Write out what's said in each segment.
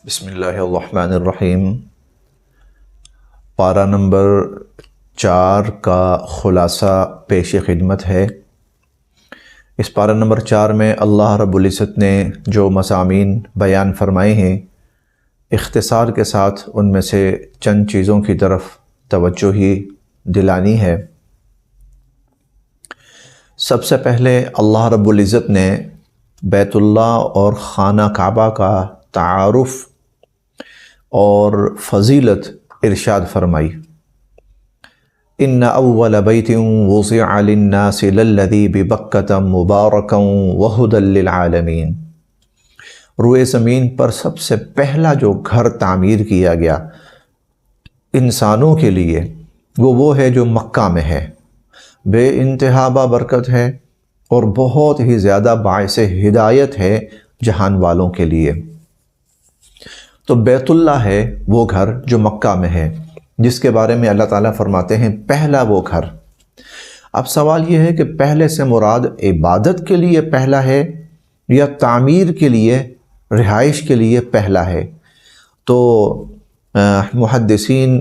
بسم اللہ الرحمن الرحیم۔ پارہ نمبر 4 کا خلاصہ پیش خدمت ہے۔ اس پارہ نمبر 4 میں اللہ رب العزت نے جو مضامین بیان فرمائے ہیں، اختصار کے ساتھ ان میں سے چند چیزوں کی طرف توجہ ہی دلانی ہے۔ سب سے پہلے اللہ رب العزت نے بیت اللہ اور خانہ کعبہ کا تعارف اور فضیلت ارشاد فرمائی۔ ان اول بیت وضع للناس للذی ببکۃ مبارکا وہدی للعالمین۔ روئے زمین پر سب سے پہلا جو گھر تعمیر کیا گیا انسانوں کے لیے وہ ہے جو مکہ میں ہے، بے انتہا بابرکت ہے اور بہت ہی زیادہ باعث ہدایت ہے جہان والوں کے لیے۔ تو بیت اللہ ہے وہ گھر جو مکہ میں ہے، جس کے بارے میں اللہ تعالیٰ فرماتے ہیں پہلا وہ گھر۔ اب سوال یہ ہے کہ پہلے سے مراد عبادت کے لیے پہلا ہے یا تعمیر کے لیے، رہائش کے لیے پہلا ہے؟ تو محدثین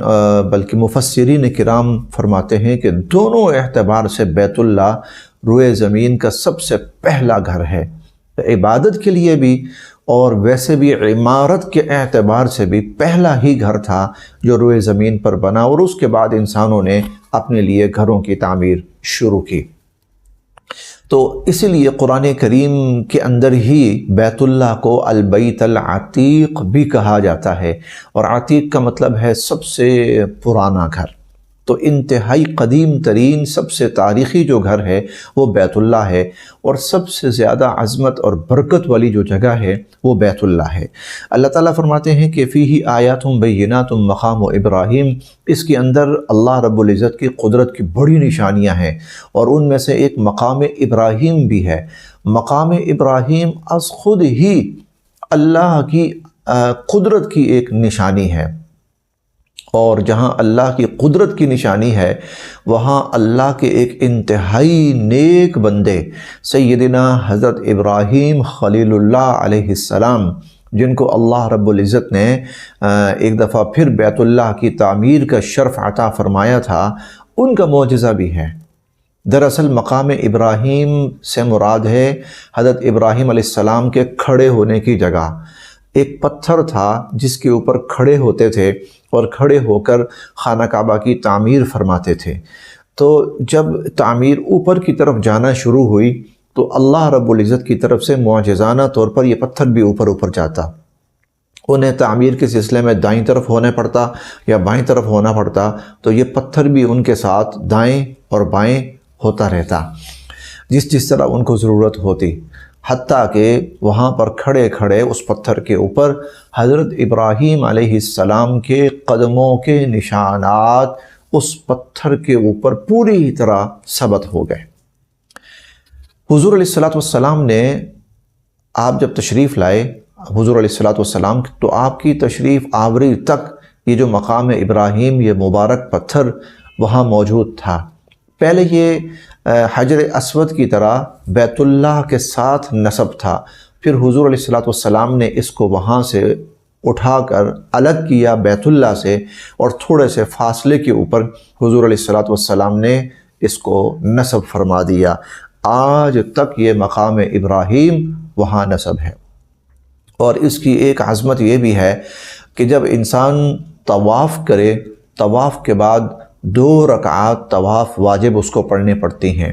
بلکہ مفسرین کرام فرماتے ہیں کہ دونوں اعتبار سے بیت اللہ روئے زمین کا سب سے پہلا گھر ہے، عبادت کے لیے بھی اور ویسے بھی عمارت کے اعتبار سے بھی پہلا ہی گھر تھا جو روئے زمین پر بنا، اور اس کے بعد انسانوں نے اپنے لیے گھروں کی تعمیر شروع کی۔ تو اسی لیے قرآن کریم کے اندر ہی بیت اللہ کو البیت العتیق بھی کہا جاتا ہے، اور عتیق کا مطلب ہے سب سے پرانا گھر۔ تو انتہائی قدیم ترین سب سے تاریخی جو گھر ہے وہ بیت اللہ ہے، اور سب سے زیادہ عظمت اور برکت والی جو جگہ ہے وہ بیت اللہ ہے۔ اللہ تعالیٰ فرماتے ہیں کہ فیہ آیات بینات مقام ابراہیم، اس کے اندر اللہ رب العزت کی قدرت کی بڑی نشانیاں ہیں، اور ان میں سے ایک مقام ابراہیم بھی ہے۔ مقام ابراہیم از خود ہی اللہ کی قدرت کی ایک نشانی ہے، اور جہاں اللہ کی قدرت کی نشانی ہے وہاں اللہ کے ایک انتہائی نیک بندے سیدنا حضرت ابراہیم خلیل اللہ علیہ السلام، جن کو اللہ رب العزت نے ایک دفعہ پھر بیت اللہ کی تعمیر کا شرف عطا فرمایا تھا، ان کا معجزہ بھی ہے۔ دراصل مقام ابراہیم سے مراد ہے حضرت ابراہیم علیہ السلام کے کھڑے ہونے کی جگہ۔ ایک پتھر تھا جس کے اوپر کھڑے ہوتے تھے اور کھڑے ہو کر خانہ کعبہ کی تعمیر فرماتے تھے۔ تو جب تعمیر اوپر کی طرف جانا شروع ہوئی تو اللہ رب العزت کی طرف سے معجزانہ طور پر یہ پتھر بھی اوپر جاتا۔ انہیں تعمیر کے سلسلے میں دائیں طرف ہونا پڑتا یا بائیں طرف ہونا پڑتا، تو یہ پتھر بھی ان کے ساتھ دائیں اور بائیں ہوتا رہتا جس طرح ان کو ضرورت ہوتی، حتیٰ کہ وہاں پر کھڑے کھڑے اس پتھر کے اوپر حضرت ابراہیم علیہ السلام کے قدموں کے نشانات اس پتھر کے اوپر پوری طرح ثبت ہو گئے۔ حضور علیہ السلام نے، آپ جب تشریف لائے حضور علیہ السلام، تو آپ کی تشریف آوری تک یہ جو مقام ابراہیم، یہ مبارک پتھر وہاں موجود تھا۔ پہلے یہ حجر اسود کی طرح بیت اللہ کے ساتھ نصب تھا، پھر حضور علیہ السلام نے اس کو وہاں سے اٹھا کر الگ کیا بیت اللہ سے، اور تھوڑے سے فاصلے کے اوپر حضور علیہ السلام نے اس کو نصب فرما دیا۔ آج تک یہ مقام ابراہیم وہاں نصب ہے۔ اور اس کی ایک عظمت یہ بھی ہے کہ جب انسان طواف کرے، طواف کے بعد 2 رکعات طواف واجب اس کو پڑھنے پڑتی ہیں،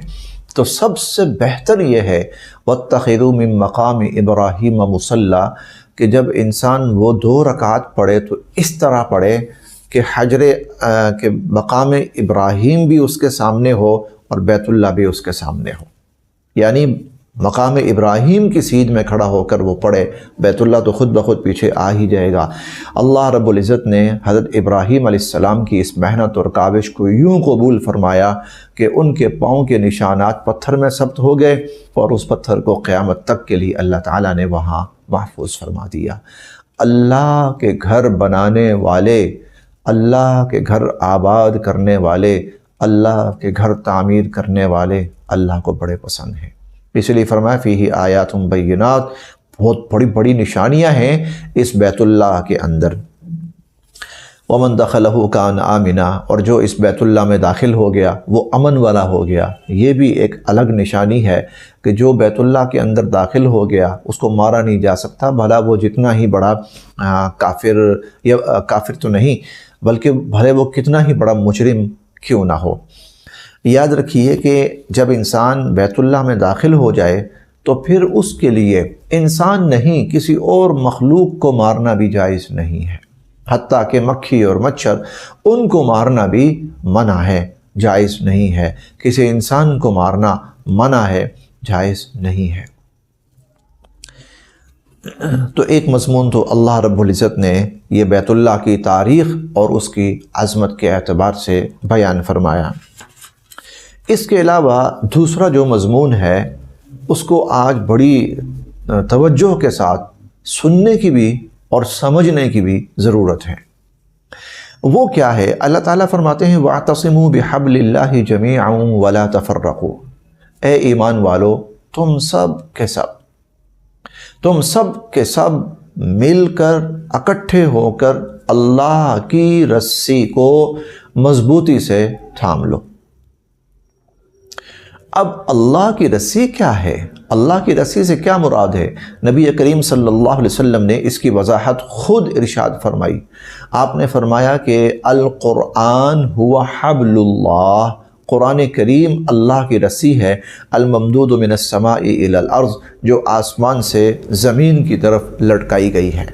تو سب سے بہتر یہ ہے وَاتَّخِذُوا مِن مَّقَامِ إِبْرَاهِيمَ مُصَلًّى، کہ جب انسان وہ 2 رکعات پڑھے تو اس طرح پڑھے کہ مقام ابراہیم بھی اس کے سامنے ہو اور بیت اللہ بھی اس کے سامنے ہو، یعنی مقام ابراہیم کی سیدھ میں کھڑا ہو کر وہ پڑھے، بیت اللہ تو خود بخود پیچھے آ ہی جائے گا۔ اللہ رب العزت نے حضرت ابراہیم علیہ السلام کی اس محنت اور کاوش کو یوں قبول فرمایا کہ ان کے پاؤں کے نشانات پتھر میں ثبت ہو گئے، اور اس پتھر کو قیامت تک کے لیے اللہ تعالیٰ نے وہاں محفوظ فرما دیا۔ اللہ کے گھر بنانے والے، اللہ کے گھر آباد کرنے والے، اللہ کے گھر تعمیر کرنے والے اللہ کو بڑے پسند ہیں۔ اس لیے فرمایا فیہ آیات بینات، بہت بڑی بڑی نشانیاں ہیں اس بیت اللہ کے اندر۔ ومن دخلہ کان آمنا، اور جو اس بیت اللہ میں داخل ہو گیا وہ امن والا ہو گیا۔ یہ بھی ایک الگ نشانی ہے کہ جو بیت اللہ کے اندر داخل ہو گیا اس کو مارا نہیں جا سکتا، بھلا وہ جتنا ہی بڑا کافر، یا کافر تو نہیں بلکہ بھلے وہ کتنا ہی بڑا مجرم کیوں نہ ہو۔ یاد رکھیے کہ جب انسان بیت اللہ میں داخل ہو جائے تو پھر اس کے لیے انسان نہیں کسی اور مخلوق کو مارنا بھی جائز نہیں ہے، حتیٰ کہ مکھی اور مچھر ان کو مارنا بھی منع ہے، جائز نہیں ہے۔ کسی انسان کو مارنا منع ہے، جائز نہیں ہے۔ تو ایک مضمون تو اللہ رب العزت نے یہ بیت اللہ کی تاریخ اور اس کی عظمت کے اعتبار سے بیان فرمایا۔ اس کے علاوہ دوسرا جو مضمون ہے اس کو آج بڑی توجہ کے ساتھ سننے کی بھی اور سمجھنے کی بھی ضرورت ہے۔ وہ کیا ہے؟ اللہ تعالیٰ فرماتے ہیں وَاعْتَصِمُوا بِحَبْلِ اللَّهِ جَمِيعًا وَلَا تَفَرَّقُوا، اے ایمان والو تم سب کے سب مل کر اکٹھے ہو کر اللہ کی رسی کو مضبوطی سے تھام لو۔ اب اللہ کی رسی کیا ہے؟ اللہ کی رسی سے کیا مراد ہے؟ نبی کریم صلی اللہ علیہ وسلم نے اس کی وضاحت خود ارشاد فرمائی۔ آپ نے فرمایا کہ القرآن ہوا حبل اللہ، قرآن کریم اللہ کی رسی ہے، الممدود من السماء الی الارض، جو آسمان سے زمین کی طرف لٹکائی گئی ہے۔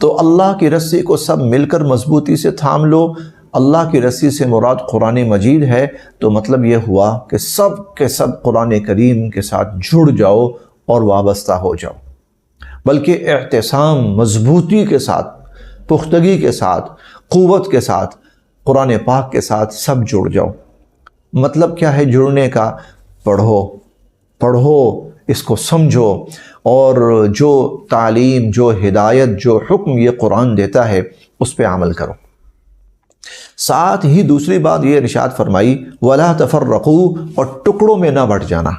تو اللہ کی رسی کو سب مل کر مضبوطی سے تھام لو۔ اللہ کی رسی سے مراد قرآن مجید ہے، تو مطلب یہ ہوا کہ سب کے سب قرآن کریم کے ساتھ جڑ جاؤ اور وابستہ ہو جاؤ، بلکہ اعتصام، مضبوطی کے ساتھ، پختگی کے ساتھ، قوت کے ساتھ قرآن پاک کے ساتھ سب جڑ جاؤ۔ مطلب کیا ہے جڑنے کا؟ پڑھو، اس کو سمجھو، اور جو تعلیم، جو ہدایت، جو حکم یہ قرآن دیتا ہے اس پہ عمل کرو۔ ساتھ ہی دوسری بات یہ ارشاد فرمائی وَلَا تَفَرَّقُوا، اور ٹکڑوں میں نہ بٹ جانا۔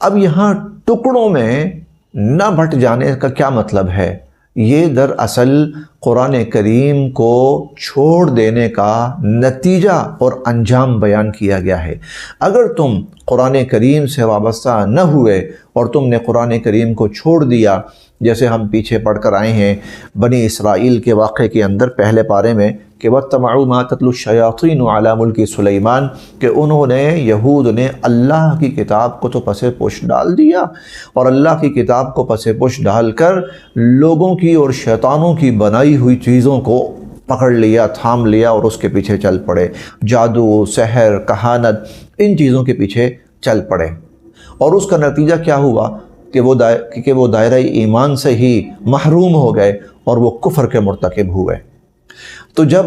اب یہاں ٹکڑوں میں نہ بٹ جانے کا کیا مطلب ہے؟ یہ دراصل قرآن کریم کو چھوڑ دینے کا نتیجہ اور انجام بیان کیا گیا ہے۔ اگر تم قرآن کریم سے وابستہ نہ ہوئے اور تم نے قرآن کریم کو چھوڑ دیا، جیسے ہم پیچھے پڑھ کر آئے ہیں بنی اسرائیل کے واقعے کے اندر پہلے پارے میں کہ وَاتَّبَعُوا مَا تَتْلُو الشَّيَاطِينُ عَلَى مُلْكِ سُلَيْمَانَ، کہ انہوں نے، یہود نے اللہ کی کتاب کو تو پس پش ڈال دیا، اور اللہ کی کتاب کو پس پش ڈال کر لوگوں کی اور شیطانوں کی بنائی ہوئی چیزوں کو پکڑ لیا، تھام لیا اور اس کے پیچھے چل پڑے، جادو، سحر، کہانت، ان چیزوں کے پیچھے چل پڑے، اور اس کا نتیجہ کیا ہوا کہ وہ دائرہ ایمان سے ہی محروم ہو گئے اور وہ کفر کے مرتکب ہوئے۔ تو جب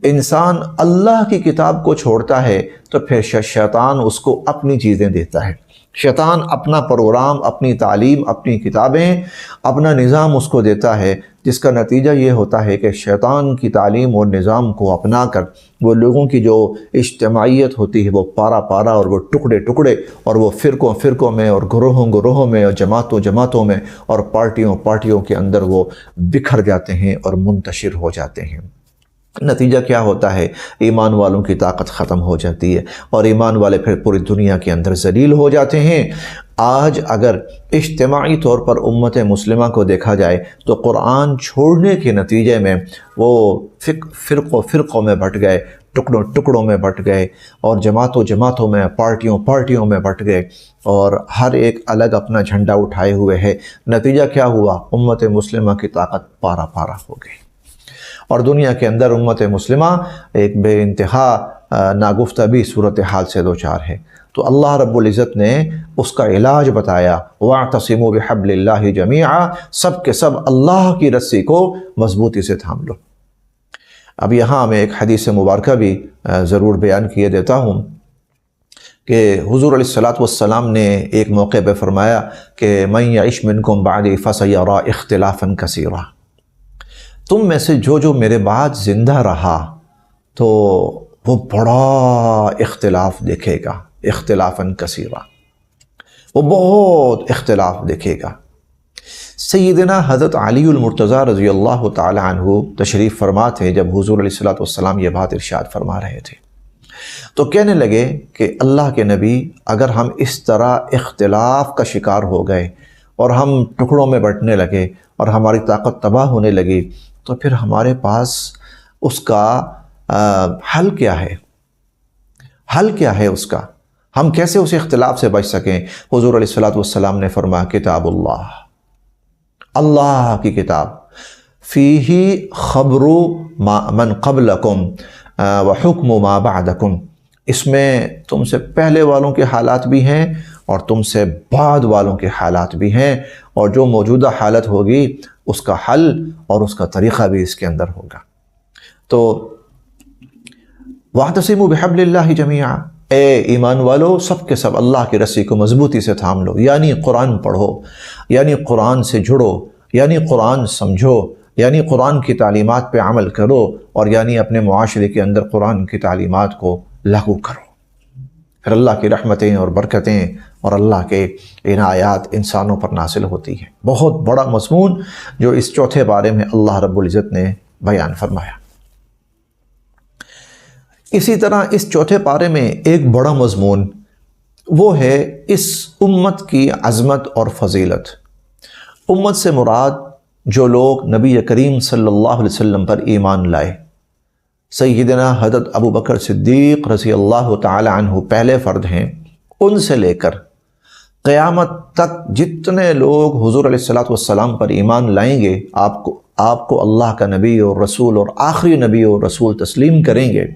انسان اللہ کی کتاب کو چھوڑتا ہے تو پھر شیطان اس کو اپنی چیزیں دیتا ہے، شیطان اپنا پروگرام، اپنی تعلیم، اپنی کتابیں، اپنا نظام اس کو دیتا ہے، جس کا نتیجہ یہ ہوتا ہے کہ شیطان کی تعلیم اور نظام کو اپنا کر وہ لوگوں کی جو اجتماعیت ہوتی ہے وہ پارا پارا، اور وہ ٹکڑے ٹکڑے، اور وہ فرقوں میں، اور گروہوں میں، اور جماعتوں میں، اور پارٹیوں کے اندر وہ بکھر جاتے ہیں اور منتشر ہو جاتے ہیں۔ نتیجہ کیا ہوتا ہے؟ ایمان والوں کی طاقت ختم ہو جاتی ہے، اور ایمان والے پھر پوری دنیا کے اندر ذلیل ہو جاتے ہیں۔ آج اگر اجتماعی طور پر امت مسلمہ کو دیکھا جائے تو قرآن چھوڑنے کے نتیجے میں وہ فرقوں میں بٹ گئے، ٹکڑوں میں بٹ گئے، اور جماعتوں میں، پارٹیوں میں بٹ گئے، اور ہر ایک الگ اپنا جھنڈا اٹھائے ہوئے ہے۔ نتیجہ کیا ہوا؟ امت مسلمہ کی طاقت پارا پارا ہو گئی، اور دنیا کے اندر امت مسلمہ ایک بے انتہا ناگفتہ بھی صورتحال سے دوچار ہے۔ تو اللہ رب العزت نے اس کا علاج بتایا وَاعْتَصِمُوا بِحَبْلِ اللَّهِ جَمِيعًا، سب کے سب اللہ کی رسی کو مضبوطی سے تھام لو۔ اب یہاں میں ایک حدیث مبارکہ بھی ضرور بیان کیے دیتا ہوں کہ حضور علیہ السلام نے ایک موقع پہ فرمایا کہ مَن يَعِشْ مِنْكُمْ بَعْدِي فَسَيَرَىٰ اخْتِلَافًا كَثِيرًا، تم میں سے جو میرے بعد زندہ رہا تو وہ بڑا اختلاف دیکھے گا، اختلافاً کثیرا۔ وہ بہت اختلاف دیکھے گا۔ سیدنا حضرت علی المرتضیٰ رضی اللہ تعالی عنہ تشریف فرما تھے جب حضور علیہ الصلوۃ والسلام یہ بات ارشاد فرما رہے تھے، تو کہنے لگے کہ اللہ کے نبی، اگر ہم اس طرح اختلاف کا شکار ہو گئے اور ہم ٹکڑوں میں بٹنے لگے اور ہماری طاقت تباہ ہونے لگی تو پھر ہمارے پاس اس کا حل کیا ہے؟ حل کیا ہے اس کا؟ ہم کیسے اس اختلاف سے بچ سکیں؟ حضور علیہ الصلوۃ والسلام نے فرمایا کتاب اللہ، اللہ کی کتاب، فیہ خبر من قبلکم وحکم ما بعدکم، اس میں تم سے پہلے والوں کے حالات بھی ہیں اور تم سے بعد والوں کے حالات بھی ہیں، اور جو موجودہ حالت ہوگی اس کا حل اور اس کا طریقہ بھی اس کے اندر ہوگا۔ تو وَاعْتَصِمُوا بِحَبْلِ اللَّهِ جَمِيعًا، اے ایمان والو سب کے سب اللہ کی رسی کو مضبوطی سے تھام لو، یعنی قرآن پڑھو، یعنی قرآن سے جڑو، یعنی قرآن سمجھو، یعنی قرآن کی تعلیمات پہ عمل کرو، اور یعنی اپنے معاشرے کے اندر قرآن کی تعلیمات کو لاگو کرو، پھر اللہ کی رحمتیں اور برکتیں اور اللہ کے عنایات انسانوں پر نازل ہوتی ہیں۔ بہت بڑا مضمون جو اس چوتھے بارے میں اللہ رب العزت نے بیان فرمایا۔ اسی طرح اس چوتھے پارے میں ایک بڑا مضمون وہ ہے اس امت کی عظمت اور فضیلت۔ امت سے مراد جو لوگ نبی کریم صلی اللہ علیہ وسلم پر ایمان لائے، سیدنا حضرت ابو بکر صدیق رضی اللہ تعالی عنہ پہلے فرد ہیں، ان سے لے کر قیامت تک جتنے لوگ حضور علیہ الصلوۃ والسلام پر ایمان لائیں گے، آپ کو اللہ کا نبی اور رسول اور آخری نبی اور رسول تسلیم کریں گے،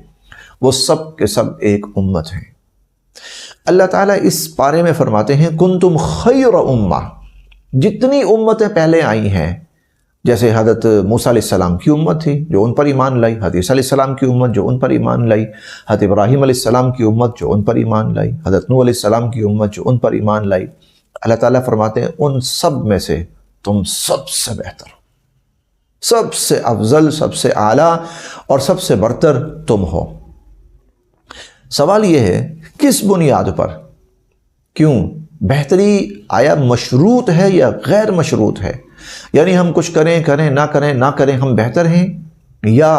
وہ سب کے سب ایک امت ہیں۔ اللہ تعالیٰ اس پارے میں فرماتے ہیں کنتم خیر امہ، جتنی امتیں پہلے آئی ہیں، جیسے حضرت موسیٰ علیہ السلام کی امت تھی جو ان پر ایمان لائی، حضرت عیسیٰ علیہ السلام کی امت جو ان پر ایمان لائی، حضرت ابراہیم علیہ السلام کی امت جو ان پر ایمان لائی، حضرت نوح علیہ السلام کی امت جو ان پر ایمان لائی۔ اللہ تعالیٰ فرماتے ہیں ان سب میں سے تم سب سے بہتر، سب سے افضل، سب سے اعلیٰ اور سب سے برتر تم ہو۔ سوال یہ ہے کس بنیاد پر؟ کیوں؟ بہتری آیا مشروط ہے یا غیر مشروط ہے؟ یعنی ہم کچھ کریں نہ کریں ہم بہتر ہیں، یا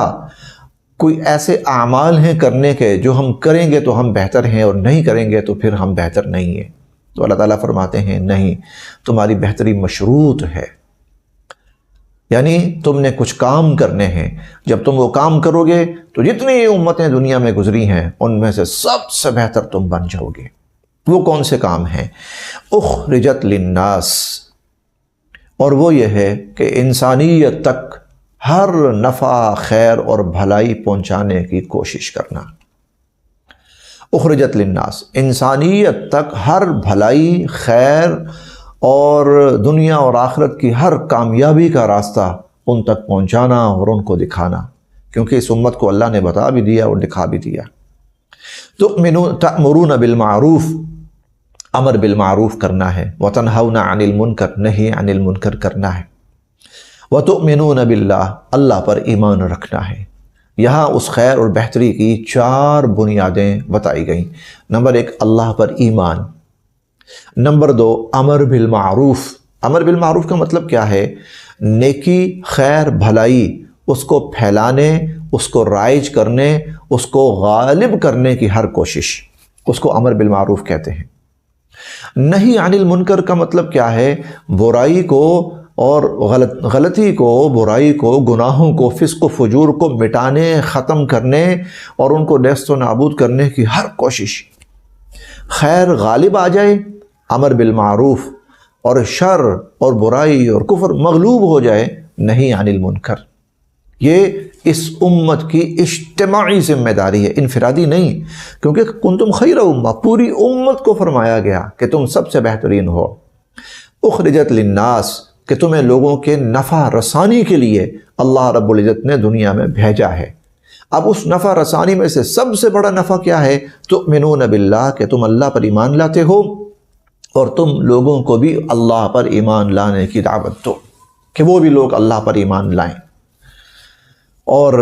کوئی ایسے اعمال ہیں کرنے کے جو ہم کریں گے تو ہم بہتر ہیں اور نہیں کریں گے تو پھر ہم بہتر نہیں ہیں؟ تو اللہ تعالیٰ فرماتے ہیں نہیں، تمہاری بہتری مشروط ہے، یعنی تم نے کچھ کام کرنے ہیں، جب تم وہ کام کرو گے تو جتنی امتیں دنیا میں گزری ہیں ان میں سے سب سے بہتر تم بن جاؤ گے۔ وہ کون سے کام ہیں؟ اخرجت للناس، اور وہ یہ ہے کہ انسانیت تک ہر نفع، خیر اور بھلائی پہنچانے کی کوشش کرنا۔ اخرجت للناس، انسانیت تک ہر بھلائی، خیر اور دنیا اور آخرت کی ہر کامیابی کا راستہ ان تک پہنچانا اور ان کو دکھانا، کیونکہ اس امت کو اللہ نے بتا بھی دیا اور دکھا بھی دیا۔ تأمرون بالمعروف، امر بالمعروف کرنا ہے، وتنہون عن المنکر، نہی عن المنکر کرنا ہے، وتؤمنون باللہ، اللہ پر ایمان رکھنا ہے۔ یہاں اس خیر اور بہتری کی 4 بنیادیں بتائی گئیں۔ نمبر 1 اللہ پر ایمان، نمبر 2 امر بالمعروف۔ امر بالمعروف کا مطلب کیا ہے؟ نیکی، خیر، بھلائی، اس کو پھیلانے، اس کو رائج کرنے، اس کو غالب کرنے کی ہر کوشش، اس کو امر بالمعروف کہتے ہیں۔ نہی عن المنکر کا مطلب کیا ہے؟ برائی کو اور غلطی کو، برائی کو، گناہوں کو، فسق و فجور کو مٹانے، ختم کرنے اور ان کو نیست و نابود کرنے کی ہر کوشش۔ خیر غالب آ جائے، امر بالمعروف، اور شر اور برائی اور کفر مغلوب ہو جائے، نہی عن المنکر۔ یہ اس امت کی اجتماعی ذمہ داری ہے، انفرادی نہیں، کیونکہ کنتم خیر امہ، پوری امت کو فرمایا گیا کہ تم سب سے بہترین ہو۔ اخرجت للناس، کہ تمہیں لوگوں کے نفع رسانی کے لیے اللہ رب العزت نے دنیا میں بھیجا ہے۔ اب اس نفع رسانی میں سے سب سے بڑا نفع کیا ہے؟ تؤمنون باللہ، کہ تم اللہ پر ایمان لاتے ہو اور تم لوگوں کو بھی اللہ پر ایمان لانے کی دعوت دو کہ وہ بھی لوگ اللہ پر ایمان لائیں۔ اور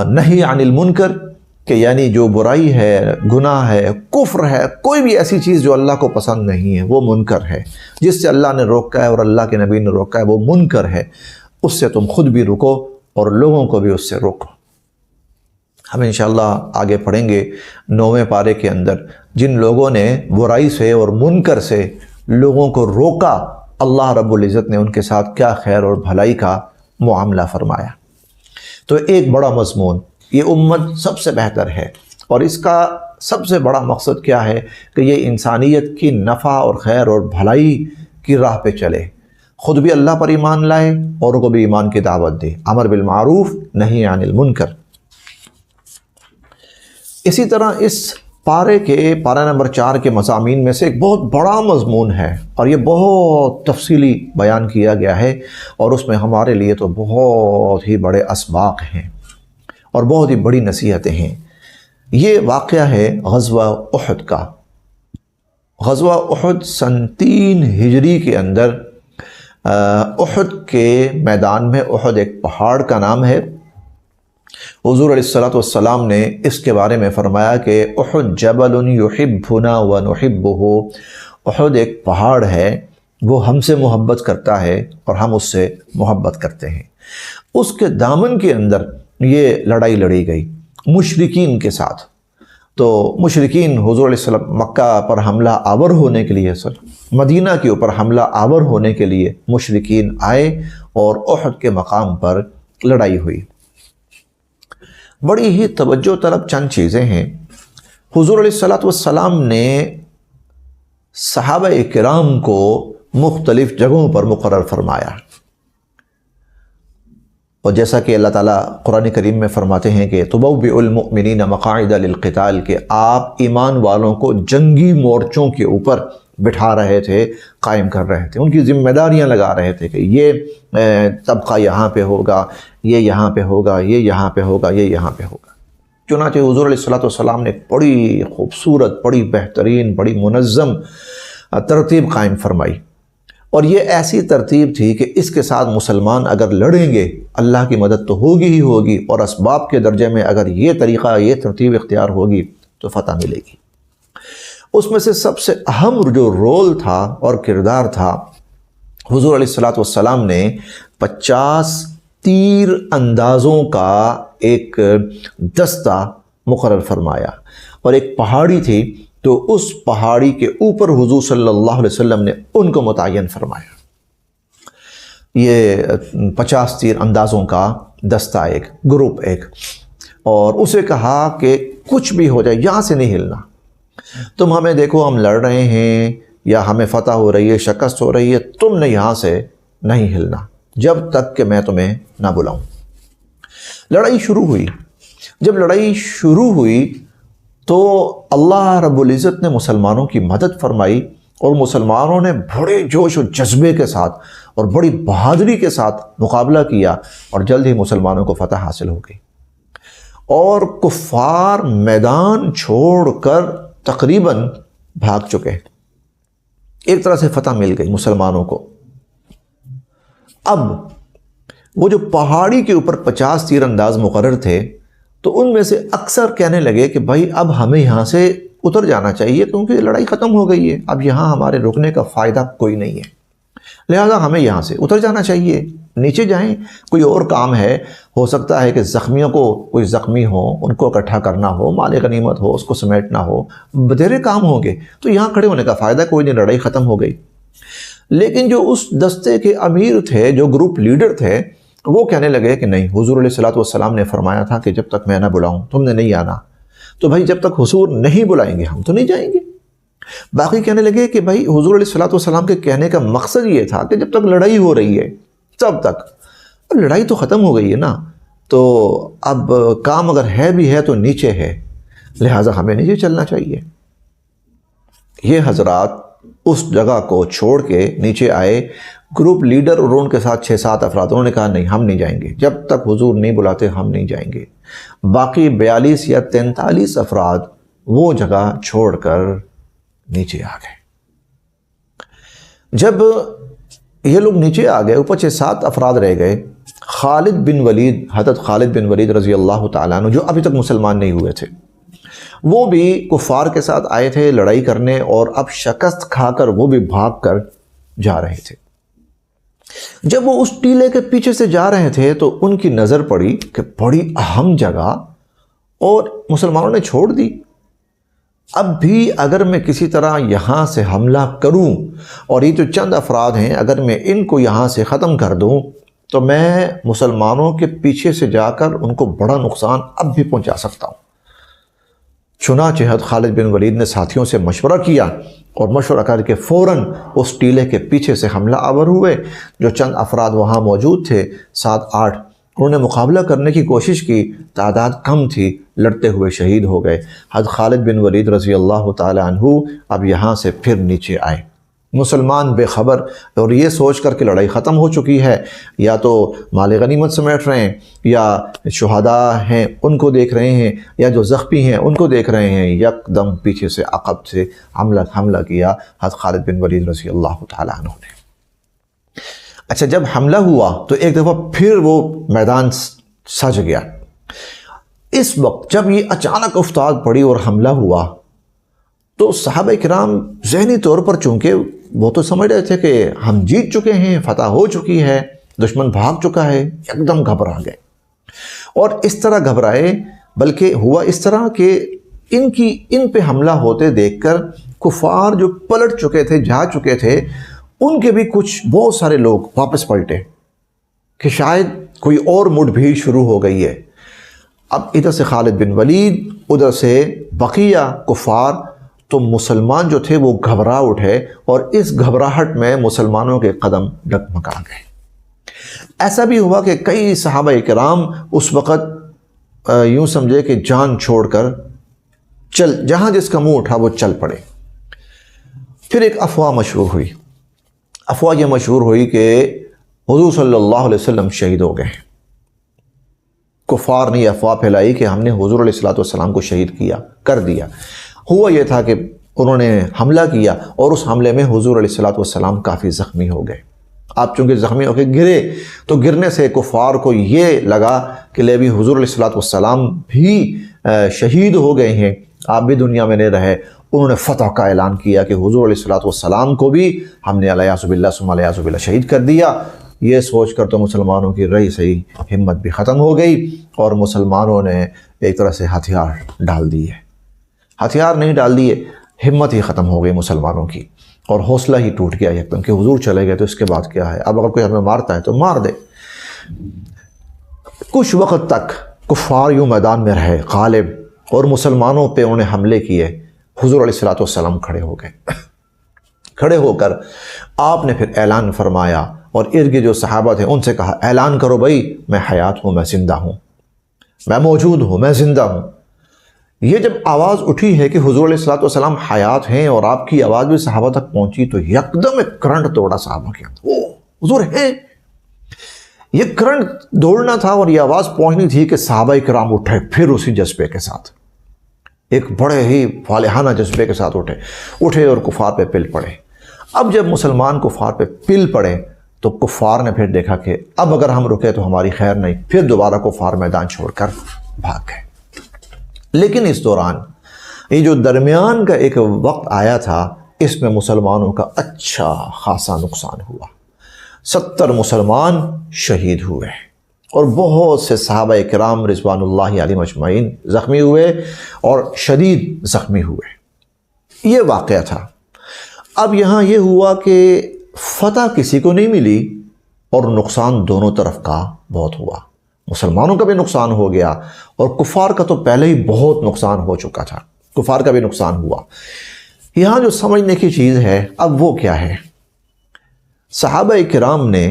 نہی عن المنکر، کہ یعنی جو برائی ہے، گناہ ہے، کفر ہے، کوئی بھی ایسی چیز جو اللہ کو پسند نہیں ہے وہ منکر ہے، جس سے اللہ نے روکا ہے اور اللہ کے نبی نے روکا ہے وہ منکر ہے، اس سے تم خود بھی رکو اور لوگوں کو بھی اس سے روکو۔ ہم انشاءاللہ آگے پڑھیں گے 9ویں پارے کے اندر جن لوگوں نے برائی سے اور منکر سے لوگوں کو روکا، اللہ رب العزت نے ان کے ساتھ کیا خیر اور بھلائی کا معاملہ فرمایا۔ تو ایک بڑا مضمون، یہ امت سب سے بہتر ہے، اور اس کا سب سے بڑا مقصد کیا ہے کہ یہ انسانیت کی نفع اور خیر اور بھلائی کی راہ پہ چلے، خود بھی اللہ پر ایمان لائے، اوروں کو بھی ایمان کی دعوت دے، امر بالمعروف نہی عن المنکر۔ اسی طرح اس پارہ نمبر 4 کے مضامین میں سے ایک بہت بڑا مضمون ہے، اور یہ بہت تفصیلی بیان کیا گیا ہے، اور اس میں ہمارے لیے تو بہت ہی بڑے اسباق ہیں اور بہت ہی بڑی نصیحتیں ہیں۔ یہ واقعہ ہے غزوہ احد کا۔ غزوہ احد سن 3 ہجری کے اندر احد کے میدان میں، احد ایک پہاڑ کا نام ہے، حضور علیہ الصلوۃ والسلام نے اس کے بارے میں فرمایا کہ احد جبل یحبنا ونحبہ، احد ایک پہاڑ ہے، وہ ہم سے محبت کرتا ہے اور ہم اس سے محبت کرتے ہیں۔ اس کے دامن کے اندر یہ لڑائی لڑی گئی مشرکین کے ساتھ۔ تو مشرکین حضور علیہ السلام مکہ پر حملہ آور ہونے کے لیے، مدینہ کے اوپر حملہ آور ہونے کے لیے مشرکین آئے اور احد کے مقام پر لڑائی ہوئی۔ بڑی ہی توجہ طلب چند چیزیں ہیں۔ حضور علیہ السلام نے صحابہ کرام کو مختلف جگہوں پر مقرر فرمایا، اور جیسا کہ اللہ تعالیٰ قرآن کریم میں فرماتے ہیں کہ تُبَوِّئُ الْمُؤْمِنِينَ مَقَاعِدَ لِلْقِتَالِ، کہ آپ ایمان والوں کو جنگی مورچوں کے اوپر بٹھا رہے تھے، قائم کر رہے تھے، ان کی ذمہ داریاں لگا رہے تھے کہ یہ طبقہ یہاں پہ ہوگا، یہ یہاں پہ ہوگا، یہ یہاں پہ ہوگا، یہ یہاں پہ ہوگا۔ چنانچہ حضور علیہ السلام نے بڑی خوبصورت، بڑی بہترین، بڑی منظم ترتیب قائم فرمائی، اور یہ ایسی ترتیب تھی کہ اس کے ساتھ مسلمان اگر لڑیں گے اللہ کی مدد تو ہوگی ہی ہوگی، اور اسباب کے درجے میں اگر یہ طریقہ، یہ ترتیب اختیار ہوگی تو فتح ملے گی۔ اس میں سے سب سے اہم جو رول تھا اور کردار تھا، حضور علیہ السلام نے 50 تیر اندازوں کا ایک دستہ مقرر فرمایا، اور ایک پہاڑی تھی تو اس پہاڑی کے اوپر حضور صلی اللہ علیہ وسلم نے ان کو متعین فرمایا۔ یہ 50 تیر اندازوں کا دستہ، ایک گروپ ایک، اور اسے کہا کہ کچھ بھی ہو جائے یہاں سے نہیں ہلنا، تم ہمیں دیکھو ہم لڑ رہے ہیں یا ہمیں فتح ہو رہی ہے، شکست ہو رہی ہے، تم نے یہاں سے نہیں ہلنا جب تک کہ میں تمہیں نہ بلاؤں۔ لڑائی شروع ہوئی۔ جب لڑائی شروع ہوئی تو اللہ رب العزت نے مسلمانوں کی مدد فرمائی، اور مسلمانوں نے بڑے جوش و جذبے کے ساتھ اور بڑی بہادری کے ساتھ مقابلہ کیا، اور جلد ہی مسلمانوں کو فتح حاصل ہو گئی، اور کفار میدان چھوڑ کر تقریباً بھاگ چکے۔ ایک طرح سے فتح مل گئی مسلمانوں کو۔ اب وہ جو پہاڑی کے اوپر 50 تیر انداز مقرر تھے، تو ان میں سے اکثر کہنے لگے کہ بھائی اب ہمیں یہاں سے اتر جانا چاہیے، کیونکہ لڑائی ختم ہو گئی ہے، اب یہاں ہمارے رکنے کا فائدہ کوئی نہیں ہے، لہذا ہمیں یہاں سے اتر جانا چاہیے، نیچے جائیں، کوئی اور کام ہے، ہو سکتا ہے کہ زخمیوں کو، کوئی زخمی ہو ان کو اکٹھا کرنا ہو، مال غنیمت ہو اس کو سمیٹنا ہو، بتھیرے کام ہوں گے، تو یہاں کھڑے ہونے کا فائدہ کوئی نہیں، لڑائی ختم ہو گئی۔ لیکن جو اس دستے کے امیر تھے، جو گروپ لیڈر تھے، وہ کہنے لگے کہ نہیں، حضور علیہ السلام نے فرمایا تھا کہ جب تک میں نہ بلاؤں تم نے نہیں آنا، تو بھائی جب تک حضور نہیں بلائیں گے ہم تو نہیں جائیں گے۔ باقی کہنے لگے کہ بھائی حضور علیہ السلام کے کہنے کا مقصد یہ تھا کہ جب تک لڑائی ہو رہی ہے تب تک، اب لڑائی تو ختم ہو گئی ہے نا، تو اب کام اگر ہے بھی ہے تو نیچے ہے، لہٰذا ہمیں نیچے چلنا چاہیے۔ یہ حضرات اس جگہ کو چھوڑ کے نیچے آئے، گروپ لیڈر اور ان کے ساتھ 6-7 افراد، انہوں نے کہا نہیں ہم نہیں جائیں گے، جب تک حضور نہیں بلاتے ہم نہیں جائیں گے۔ باقی 42 یا 43 افراد وہ جگہ چھوڑ کر نیچے آ گئے۔ جب یہ لوگ نیچے آ گئے، اوپر 6-7 افراد رہ گئے، خالد بن ولید، حضرت خالد بن ولید رضی اللہ تعالیٰ عنہ جو ابھی تک مسلمان نہیں ہوئے تھے، وہ بھی کفار کے ساتھ آئے تھے لڑائی کرنے، اور اب شکست کھا کر وہ بھی بھاگ کر جا رہے تھے۔ جب وہ اس ٹیلے کے پیچھے سے جا رہے تھے تو ان کی نظر پڑی کہ بڑی اہم جگہ اور مسلمانوں نے چھوڑ دی، اب بھی اگر میں کسی طرح یہاں سے حملہ کروں اور یہ جو چند افراد ہیں اگر میں ان کو یہاں سے ختم کر دوں تو میں مسلمانوں کے پیچھے سے جا کر ان کو بڑا نقصان اب بھی پہنچا سکتا ہوں۔ چنانچہ حضرت خالد بن ولید نے ساتھیوں سے مشورہ کیا اور مشورہ کر کے فوراً اس ٹیلے کے پیچھے سے حملہ آور ہوئے۔ جو چند افراد وہاں موجود تھے 7-8، انہوں نے مقابلہ کرنے کی کوشش کی، تعداد کم تھی، لڑتے ہوئے شہید ہو گئے۔ حضرت خالد بن ولید رضی اللہ تعالی عنہ اب یہاں سے پھر نیچے آئے، مسلمان بے خبر اور یہ سوچ کر کہ لڑائی ختم ہو چکی ہے، یا تو مال غنیمت سمیٹ رہے ہیں، یا شہداء ہیں ان کو دیکھ رہے ہیں، یا جو زخمی ہیں ان کو دیکھ رہے ہیں، یکدم پیچھے سے عقب سے حملہ کیا حضرت خالد بن ولید رضی اللہ تعالی عنہ نے۔ اچھا، جب حملہ ہوا تو ایک دفعہ پھر وہ میدان سج گیا۔ اس وقت جب یہ اچانک افتاد پڑی اور حملہ ہوا تو صحابہ کرام ذہنی طور پر چونکہ وہ تو سمجھ رہے تھے کہ ہم جیت چکے ہیں، فتح ہو چکی ہے، دشمن بھاگ چکا ہے، ایک دم گھبرا گئے۔ اور اس طرح گھبرائے، بلکہ ہوا اس طرح کہ ان پہ حملہ ہوتے دیکھ کر کفار جو پلٹ چکے تھے، جا چکے تھے، ان کے بھی بہت سارے لوگ واپس پلٹے کہ شاید کوئی اور مڑ بھیڑ شروع ہو گئی ہے۔ اب ادھر سے خالد بن ولید، ادھر سے بقیہ کفار، تو مسلمان جو تھے وہ گھبرا اٹھے اور اس گھبراہٹ میں مسلمانوں کے قدم ڈگمگا گئے۔ ایسا بھی ہوا کہ کئی صحابہ کرام اس وقت یوں سمجھے کہ جان چھوڑ کر جہاں جس کا منہ اٹھا وہ چل پڑے۔ پھر ایک افواہ مشہور ہوئی، افواہ یہ مشہور ہوئی کہ حضور صلی اللہ علیہ وسلم شہید ہو گئے۔ کفار نے یہ افواہ پھیلائی کہ ہم نے حضور علیہ السلام کو شہید کر دیا۔ ہوا یہ تھا کہ انہوں نے حملہ کیا اور اس حملے میں حضور علیہ السلام کافی زخمی ہو گئے۔ آپ چونکہ زخمی ہو کے گرے تو گرنے سے کفار کو یہ لگا کہ لے بھی حضور علیہ السلام بھی شہید ہو گئے ہیں، آپ بھی دنیا میں نہیں رہے۔ انہوں نے فتح کا اعلان کیا کہ حضور علیہ السلام کو بھی ہم نے علیہ باللہ ثم علیہ باللہ شہید کر دیا۔ یہ سوچ کر تو مسلمانوں کی رہی صحیح ہمت بھی ختم ہو گئی اور مسلمانوں نے ایک طرح سے ہتھیار ڈال دیے، ہتھیار نہیں ڈال دیے، ہمت ہی ختم ہو گئی مسلمانوں کی، اور حوصلہ ہی ٹوٹ گیا ایک دم کہ حضور چلے گئے تو اس کے بعد کیا ہے، اب اگر کوئی ہمیں مارتا ہے تو مار دے۔ کچھ وقت تک کفار یوں میدان میں رہے غالب، اور مسلمانوں پہ انہوں نے حملے کیے۔ حضور علیہ السلام کھڑے ہو گئے، کھڑے ہو کر آپ نے پھر اعلان فرمایا اور ارد گرد جو صحابہ تھے ان سے کہا، اعلان کرو بھائی، میں حیات ہوں، میں زندہ ہوں، میں موجود ہوں، میں زندہ ہوں۔ یہ جب آواز اٹھی ہے کہ حضور علیہ السلام حیات ہیں اور آپ کی آواز بھی صحابہ تک پہنچی تو یکدم ایک کرنٹ دوڑا صحابہ کے اندر، او حضور ہیں۔ یہ کرنٹ دوڑنا تھا اور یہ آواز پہنچنی تھی کہ صحابہ کرام اٹھے پھر اسی جذبے کے ساتھ، ایک بڑے ہی فالحانہ جذبے کے ساتھ اٹھے اور کفار پہ پل پڑے۔ اب جب مسلمان کفار پہ پل پڑے تو کفار نے پھر دیکھا کہ اب اگر ہم رکے تو ہماری خیر نہیں، پھر دوبارہ کفار میدان چھوڑ کر بھاگ گئے۔ لیکن اس دوران یہ جو درمیان کا ایک وقت آیا تھا، اس میں مسلمانوں کا اچھا خاصا نقصان ہوا۔ 70 مسلمان شہید ہوئے اور بہت سے صحابہ کرام رضوان اللہ علیہم اجمعین زخمی ہوئے اور شدید زخمی ہوئے۔ یہ واقعہ تھا۔ اب یہاں یہ ہوا کہ فتح کسی کو نہیں ملی اور نقصان دونوں طرف کا بہت ہوا، مسلمانوں کا بھی نقصان ہو گیا اور کفار کا تو پہلے ہی بہت نقصان ہو چکا تھا، کفار کا بھی نقصان ہوا۔ یہاں جو سمجھنے کی چیز ہے اب وہ کیا ہے، صحابہ کرام نے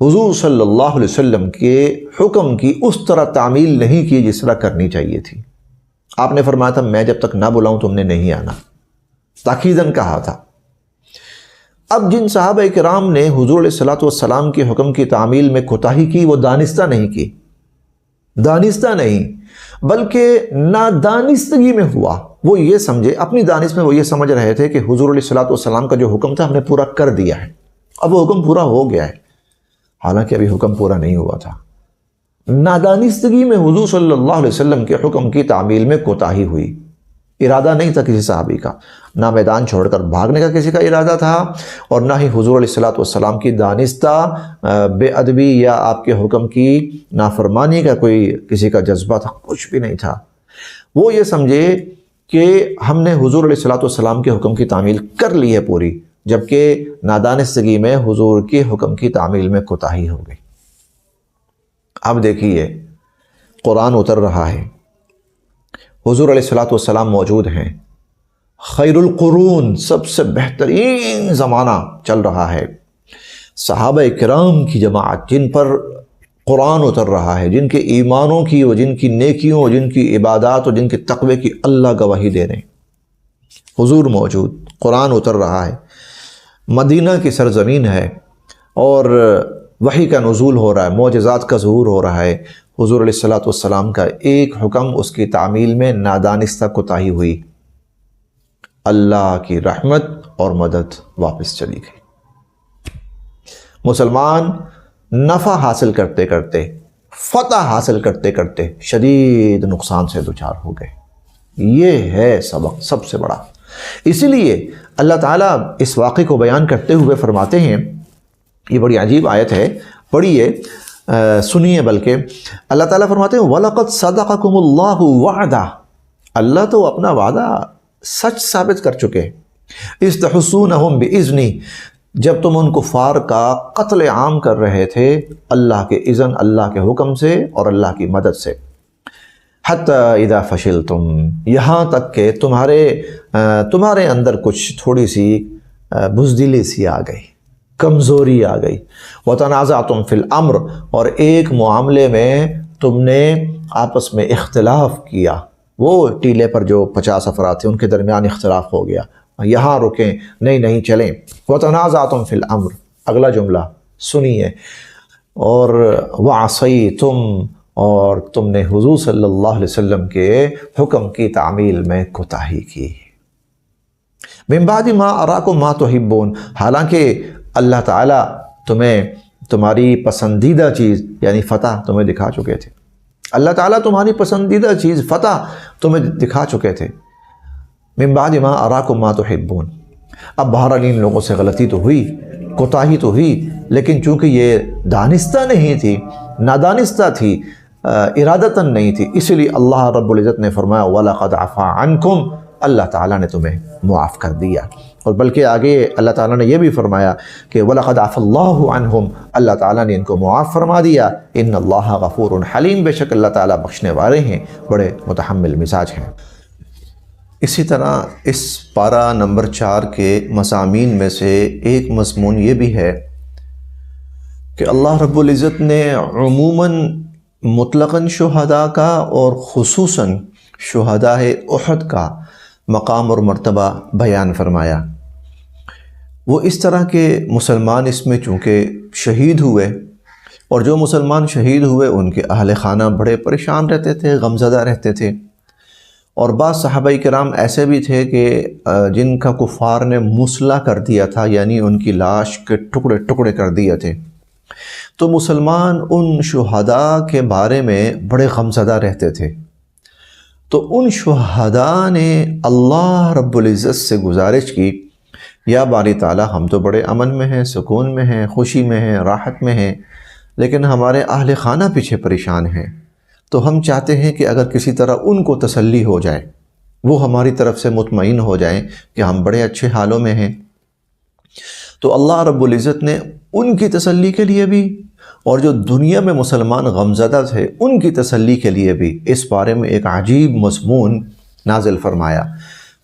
حضور صلی اللہ علیہ وسلم کے حکم کی اس طرح تعمیل نہیں کی جس طرح کرنی چاہیے تھی۔ آپ نے فرمایا تھا میں جب تک نہ بلاؤں تم نے نہیں آنا، تاکیداً کہا تھا۔ اب جن صحابہ کرام نے حضور علیہ السلام کے حکم کی تعمیل میں کوتاہی کی وہ دانستہ نہیں کی، دانستہ نہیں بلکہ نادانستگی میں ہوا۔ وہ یہ سمجھے، اپنی دانش میں وہ یہ سمجھ رہے تھے کہ حضور علیہ السلام کا جو حکم تھا ہم نے پورا کر دیا ہے، اب وہ حکم پورا ہو گیا ہے، حالانکہ ابھی حکم پورا نہیں ہوا تھا۔ نادانستگی میں حضور صلی اللہ علیہ وسلم کے حکم کی تعمیل میں کوتاہی ہوئی۔ ارادہ نہیں تھا کسی صحابی کا، نہ میدان چھوڑ کر بھاگنے کا کسی کا ارادہ تھا، اور نہ ہی حضور علیہ الصلوۃ والسلام کی دانستہ بے ادبی یا آپ کے حکم کی نافرمانی کا کوئی کسی کا جذبہ تھا، کچھ بھی نہیں تھا۔ وہ یہ سمجھے کہ ہم نے حضور علیہ الصلوۃ والسلام کے حکم کی تعمیل کر لی ہے پوری، جبکہ نادانستگی میں حضور کے حکم کی تعمیل میں کوتاہی ہو گئی۔ اب دیکھیے قرآن اتر رہا ہے، حضور علیہ الصلوۃ والسلام موجود ہیں، خیر القرون سب سے بہترین زمانہ چل رہا ہے، صحابہ کرام کی جماعت جن پر قرآن اتر رہا ہے، جن کے ایمانوں کی اور جن کی نیکیوں اور جن کی عبادات اور جن کے تقوی کی اللہ گواہی دے رہے ہیں، حضور موجود، قرآن اتر رہا ہے، مدینہ کی سرزمین ہے اور وحی کا نزول ہو رہا ہے، معجزات کا ظہور ہو رہا ہے۔ حضور علیہ الصلوۃ والسلام کا ایک حکم، اس کی تعمیل میں نادانستہ کوتاہی ہوئی، اللہ کی رحمت اور مدد واپس چلی گئی۔ مسلمان نفع حاصل کرتے کرتے، فتح حاصل کرتے کرتے شدید نقصان سے دوچار ہو گئے۔ یہ ہے سبق سب سے بڑا۔ اسی لیے اللہ تعالیٰ اس واقعے کو بیان کرتے ہوئے فرماتے ہیں، یہ بڑی عجیب آیت ہے، پڑھیے، سنیے، بلکہ اللہ تعالیٰ فرماتے ہیں وَلَقَدْ صَدَقَكُمُ اللَّهُ وَعْدَهُ، اللہ تو اپنا وعدہ سچ ثابت کر چکے، اِذْ تَحُسُّونَهُمْ بِإِذْنِهِ، جب تم ان کفار کا قتل عام کر رہے تھے اللہ کے اذن، اللہ کے حکم سے اور اللہ کی مدد سے، حَتَّى إِذَا فَشِلْتُمْ، یہاں تک کہ تمہارے اندر کچھ تھوڑی سی بزدلی سی آ گئی، کمزوری آ گئی، وَتَنَازَعْتُمْ فِي الْأَمْرِ، اور ایک معاملے میں تم نے آپس میں اختلاف کیا، وہ ٹیلے پر جو 50 افراد تھے ان کے درمیان اختلاف ہو گیا، یہاں رکیں، نہیں چلیں، وَتَنَازَعْتُمْ فِي الْأَمْرِ، اگلا جملہ سنیے، اور وَعَصَيْتُمْ، اور تم نے حضور صلی اللہ علیہ وسلم کے حکم کی تعمیل میں کوتاہی کی، مِن بَعْدِ مَا أَرَاكُمْ مَا تُحِبُّونَ، حالانکہ اللہ تعالیٰ تمہیں تمہاری پسندیدہ چیز یعنی فتح تمہیں دکھا چکے تھے، اللہ تعالیٰ تمہاری پسندیدہ چیز فتح تمہیں دکھا چکے تھے، من بعد ما اراکم ما تحبون۔ اب بہرحال ان لوگوں سے غلطی تو ہوئی، کوتاہی تو ہوئی، لیکن چونکہ یہ دانستہ نہیں تھی، نادانستہ تھی، ارادتاً نہیں تھی، اسی لیے اللہ رب العزت نے فرمایا وَلَقَدْ عَفَا عَنْكُمْ، اللہ تعالیٰ نے تمہیں معاف کر دیا، اور بلکہ آگے اللہ تعالیٰ نے یہ بھی فرمایا کہ وَلَقَدْ عَفَا اللَّهُ عَنْهُمْ، اللہ تعالیٰ نے ان کو معاف فرما دیا، ان اللہ غفور حلیم، بے شک اللہ تعالیٰ بخشنے والے ہیں، بڑے متحمل مزاج ہیں۔ اسی طرح اس پارہ نمبر 4 کے مضامین میں سے ایک مضمون یہ بھی ہے کہ اللہ رب العزت نے عموماً مطلقاً شہداء کا اور خصوصاً شہداء احد کا مقام اور مرتبہ بیان فرمایا۔ وہ اس طرح کے مسلمان اس میں چونکہ شہید ہوئے، اور جو مسلمان شہید ہوئے ان کے اہل خانہ بڑے پریشان رہتے تھے، غمزدہ رہتے تھے، اور بعض صحابہ کرام ایسے بھی تھے کہ جن کا کفار نے مسلح کر دیا تھا، یعنی ان کی لاش کے ٹکڑے ٹکڑے کر دیے تھے، تو مسلمان ان شہداء کے بارے میں بڑے غمزدہ رہتے تھے۔ تو ان شہداء نے اللہ رب العزت سے گزارش کی، یا باری تعالیٰ ہم تو بڑے امن میں ہیں، سکون میں ہیں، خوشی میں ہیں، راحت میں ہیں، لیکن ہمارے اہل خانہ پیچھے پریشان ہیں، تو ہم چاہتے ہیں کہ اگر کسی طرح ان کو تسلی ہو جائے، وہ ہماری طرف سے مطمئن ہو جائیں کہ ہم بڑے اچھے حالوں میں ہیں۔ تو اللہ رب العزت نے ان کی تسلی کے لیے بھی، اور جو دنیا میں مسلمان غمزدہ تھے ان کی تسلی کے لیے بھی اس بارے میں ایک عجیب مضمون نازل فرمایا۔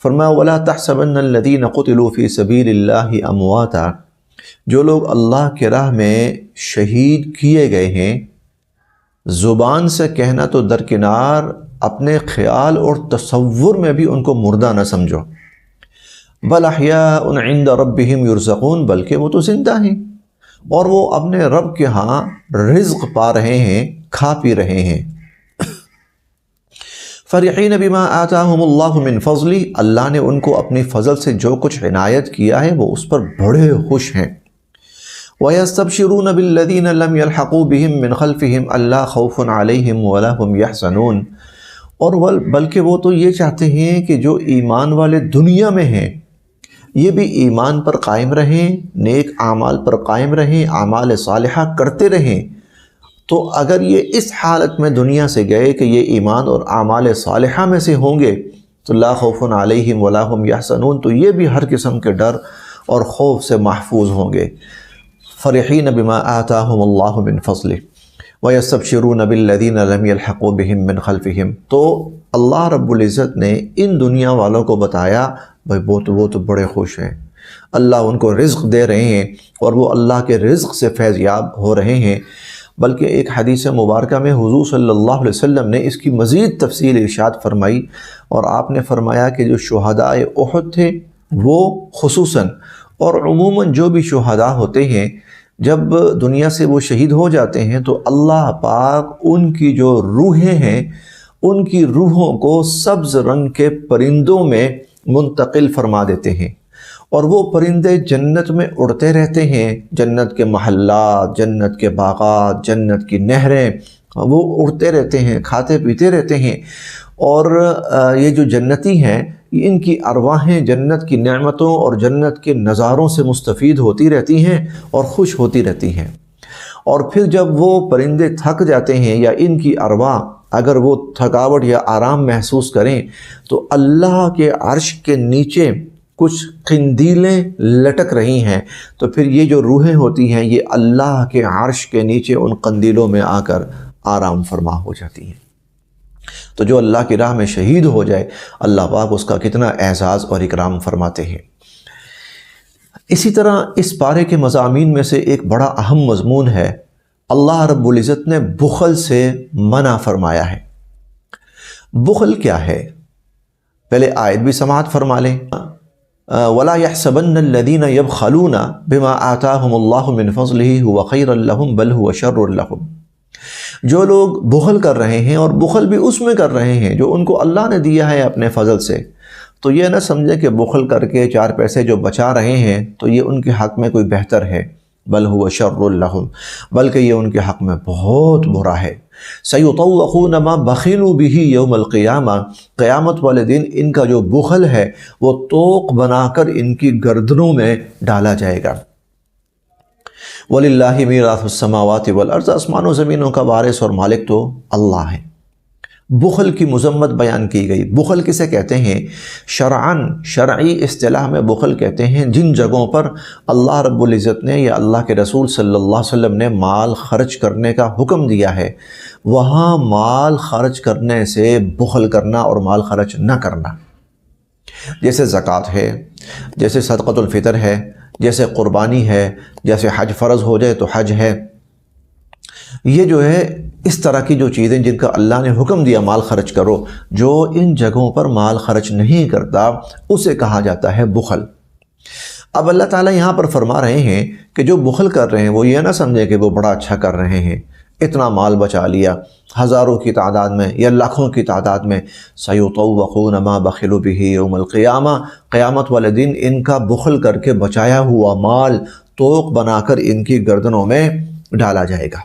فرمایا وَلَا تَحْسَبَنَّ الَّذِينَ قُتِلُوا فِي سَبِيلِ اللَّهِ أَمْوَاتًا، جو لوگ اللہ کی راہ میں شہید کیے گئے ہیں، زبان سے کہنا تو درکنار، اپنے خیال اور تصور میں بھی ان کو مردہ نہ سمجھو، بل احیاء عند ربهم يرزقون، بلکہ وہ تو زندہ ہیں اور وہ اپنے رب کے ہاں رزق پا رہے ہیں، کھا پی رہے ہیں۔ فرحین بما آتاہم اللہ من فضلی، اللہ نے ان کو اپنی فضل سے جو کچھ عنایت کیا ہے وہ اس پر بڑے خوش ہیں۔ وَيَسْتَبْشِرُونَ بِالَّذِينَ لَمْ يَلْحَقُوا بِهِم مِّنْ خَلْفِهِمْ أَلَّا خَوْفٌ عَلَيْهِمْ وَلَا هُمْ يَحْزَنُونَ، اور بلکہ وہ تو یہ چاہتے ہیں کہ جو ایمان والے دنیا میں ہیں یہ بھی ایمان پر قائم رہیں، نیک اعمال پر قائم رہیں، اعمال صالحہ کرتے رہیں۔ تو اگر یہ اس حالت میں دنیا سے گئے کہ یہ ایمان اور اعمال صالحہ میں سے ہوں گے تو لا خوف علیہم ولا هم یحزنون، تو یہ بھی ہر قسم کے ڈر اور خوف سے محفوظ ہوں گے۔ فرحین بما آتاہم اللہ من فضلہ ویستبشرون بالذین لم یلحقوا بہم من خلفہم، تو اللہ رب العزت نے ان دنیا والوں کو بتایا بھائی وہ تو بڑے خوش ہیں، اللہ ان کو رزق دے رہے ہیں اور وہ اللہ کے رزق سے فیض یاب ہو رہے ہیں۔ بلکہ ایک حدیث مبارکہ میں حضور صلی اللہ علیہ وسلم نے اس کی مزید تفصیل ارشاد فرمائی، اور آپ نے فرمایا کہ جو شہداء احد تھے وہ خصوصاً اور عموماً جو بھی شہداء ہوتے ہیں جب دنیا سے وہ شہید ہو جاتے ہیں تو اللہ پاک ان کی جو روحیں ہیں ان کی روحوں کو سبز رنگ کے پرندوں میں منتقل فرما دیتے ہیں، اور وہ پرندے جنت میں اڑتے رہتے ہیں، جنت کے محلات، جنت کے باغات، جنت کی نہریں، وہ اڑتے رہتے ہیں، کھاتے پیتے رہتے ہیں، اور یہ جو جنتی ہیں ان کی ارواحیں جنت کی نعمتوں اور جنت کے نظاروں سے مستفید ہوتی رہتی ہیں اور خوش ہوتی رہتی ہیں۔ اور پھر جب وہ پرندے تھک جاتے ہیں یا ان کی ارواح اگر وہ تھکاوٹ یا آرام محسوس کریں تو اللہ کے عرش کے نیچے کچھ قندیلیں لٹک رہی ہیں، تو پھر یہ جو روحیں ہوتی ہیں یہ اللہ کے عرش کے نیچے ان قندیلوں میں آ کر آرام فرما ہو جاتی ہیں۔ تو جو اللہ کی راہ میں شہید ہو جائے اللہ پاک اس کا کتنا اعزاز اور اکرام فرماتے ہیں۔ اسی طرح اس پارے کے مضامین میں سے ایک بڑا اہم مضمون ہے، اللہ رب العزت نے بخل سے منع فرمایا ہے۔ بخل کیا ہے؟ پہلے آیت بھی سماعت فرما لیں۔ وَلَا يَحْسَبَنَّ الَّذِينَ يَبْخَلُونَ بِمَا آتَاهُمُ اللَّهُ مِنْ فَضْلِهِ هُوَ خَيْرًا لَهُمْ بَلْ هُوَ شَرٌّ لَهُمْ، جو لوگ بخل کر رہے ہیں اور بخل بھی اس میں کر رہے ہیں جو ان کو اللہ نے دیا ہے اپنے فضل سے، تو یہ نہ سمجھے کہ بخل کر کے چار پیسے جو بچا رہے ہیں تو یہ ان کے حق میں کوئی بہتر ہے، بل هو شر لهم، بلکہ یہ ان کے حق میں بہت برا ہے۔ سَيُطَوَّقُونَ مَا بَخِلُوا بِهِ يَوْمَ الْقِيَامَةِ، قیامت والے دن ان کا جو بخل ہے وہ طوق بنا کر ان کی گردنوں میں ڈالا جائے گا۔ وَلِلَّهِ مِيرَاثُ السَّمَاوَاتِ وَالْأَرْضِ، آسمان و زمینوں کا وارث اور مالک تو اللہ ہے۔ بخل کی مذمت بیان کی گئی۔ بخل کسے کہتے ہیں؟ شرعاً، شرعی اصطلاح میں بخل کہتے ہیں جن جگہوں پر اللہ رب العزت نے یا اللہ کے رسول صلی اللہ علیہ وسلم نے مال خرچ کرنے کا حکم دیا ہے، وہاں مال خرچ کرنے سے بخل کرنا اور مال خرچ نہ کرنا، جیسے زکوٰۃ ہے، جیسے صدقۃ الفطر ہے، جیسے قربانی ہے، جیسے حج فرض ہو جائے تو حج ہے۔ یہ جو ہے اس طرح کی جو چیزیں جن کا اللہ نے حکم دیا مال خرچ کرو، جو ان جگہوں پر مال خرچ نہیں کرتا اسے کہا جاتا ہے بخل۔ اب اللہ تعالیٰ یہاں پر فرما رہے ہیں کہ جو بخل کر رہے ہیں وہ یہ نہ سمجھے کہ وہ بڑا اچھا کر رہے ہیں، اتنا مال بچا لیا، ہزاروں کی تعداد میں یا لاکھوں کی تعداد میں۔ سَيُطَوَّقُونَ مَا بَخِلُوا بِهِ يَوْمَ الْقِيَامَةِ، قیامت والے دن ان کا بخل کر کے بچایا ہوا مال طوق بنا کر ان کی گردنوں میں ڈالا جائے گا۔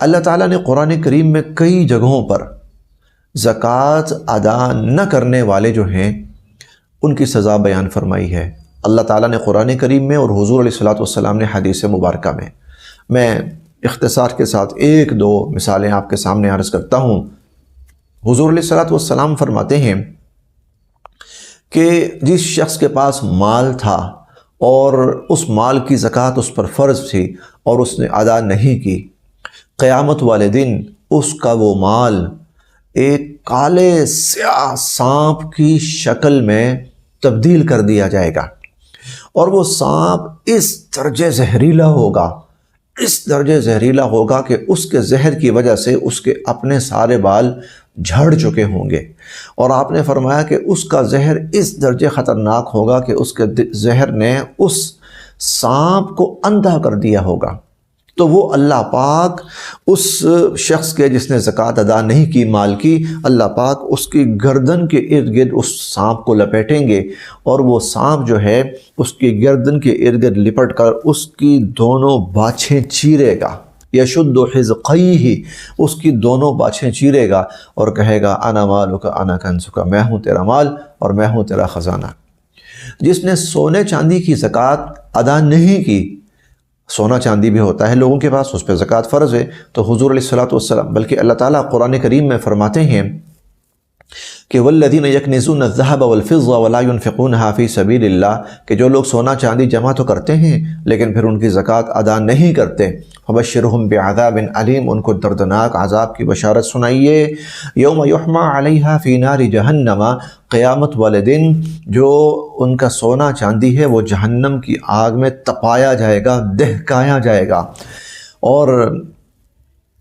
اللہ تعالیٰ نے قرآن کریم میں کئی جگہوں پر زکوٰۃ ادا نہ کرنے والے جو ہیں ان کی سزا بیان فرمائی ہے۔ اللہ تعالیٰ نے قرآن کریم میں اور حضور علیہ الصلوۃ نے حدیث مبارکہ میں اختصار کے ساتھ ایک دو مثالیں آپ کے سامنے عرض کرتا ہوں۔ حضور علیہ الصلوۃ فرماتے ہیں کہ جس شخص کے پاس مال تھا اور اس مال کی زکوٰۃ اس پر فرض تھی اور اس نے ادا نہیں کی، قیامت والے دن اس کا وہ مال ایک کالے سیاہ سانپ کی شکل میں تبدیل کر دیا جائے گا، اور وہ سانپ اس درجے زہریلا ہوگا کہ اس کے زہر کی وجہ سے اس کے اپنے سارے بال جھڑ چکے ہوں گے، اور آپ نے فرمایا کہ اس کا زہر اس درجے خطرناک ہوگا کہ اس کے زہر نے اس سانپ کو اندھا کر دیا ہوگا۔ تو وہ اللہ پاک اس شخص کے جس نے زکوٰۃ ادا نہیں کی مال کی، اللہ پاک اس کی گردن کے ارد گرد اس سانپ کو لپیٹیں گے، اور وہ سانپ جو ہے اس کی گردن کے ارد گرد لپٹ کر اس کی دونوں باچھیں چیرے گا، یشد حذقیہ، اس کی دونوں باچھیں چیرے گا اور کہے گا انا مالک انا کنزک، میں ہوں تیرا مال اور میں ہوں تیرا خزانہ۔ جس نے سونے چاندی کی زکوٰۃ ادا نہیں کی، سونا چاندی بھی ہوتا ہے لوگوں کے پاس، اس پہ زکوٰۃ فرض ہے، تو حضور علیہ الصلوۃ والسلام بلکہ اللہ تعالیٰ قرآن کریم میں فرماتے ہیں کہ والذین یکنزون الذهب والفضة ولا ينفقونها فی سبیل اللہ، کہ جو لوگ سونا چاندی جمع تو کرتے ہیں لیکن پھر ان کی زکوٰۃ ادا نہیں کرتے، فبشرہم بعذاب علیم، ان کو دردناک عذاب کی بشارت سنائیے، یوم یحمى علیہا فی نار جہنم، قیامت والے دن جو ان کا سونا چاندی ہے وہ جہنم کی آگ میں تپایا جائے گا، دہکایا جائے گا، اور